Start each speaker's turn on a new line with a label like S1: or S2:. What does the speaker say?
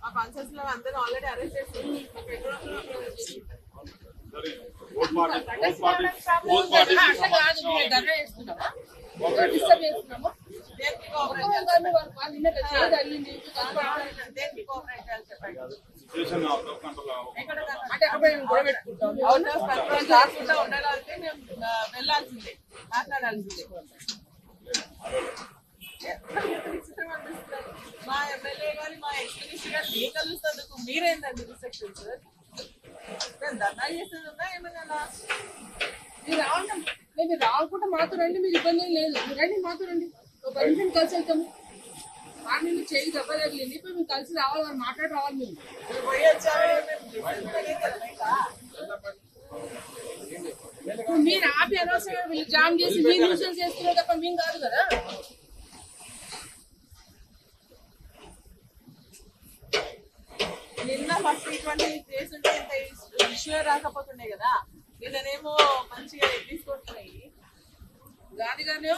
S1: ఆ ఫంక్షన్స్ లో అందరూ ఆల్రెడీ అరెస్ట్ చేస్తారు. కాకుండా ఉండడానికి మేము వెళ్ళాల్సిందే, మాట్లాడాల్సిందే. మా ఎమ్మెల్యే గారి మా ఎక్స్మినిస్టర్ గారు మీ కలుస్తున్నందుకు మీరేందండి రిసెప్షన్స్? మేము ధర్నా చేసేది ఉందా ఏమన్నా?
S2: మీరు రావడం మేము రాకుండా మాతో రండి, మీరు ఇబ్బంది లేదు. మీరు రండి, మాతో రండి, ఒక 10 నిమిషాలు కలిసి వెళ్తాము. మార్నింగ్ చేయి దెబ్బ తగిలింది, ఇప్పుడు మేము కలిసి రావాలి, మనం మాట్లాడి రావాలి. మేము
S1: పోయి వచ్చారు.
S2: మీరు ఆపి అనవసరంగా వీళ్ళు జామ్ చేసి మీరు న్యూసెన్స్ చేస్తున్నారు తప్ప మేము కాదు కదా.
S1: నిన్న ఫస్ట్ ఇటువంటి చేస్తుంటే ఇంత ఇష్యూ రాకపోతుండే కదా. వీళ్ళనేమో మంచిగా తీసుకొస్తున్నాయి.
S2: గాదిగానే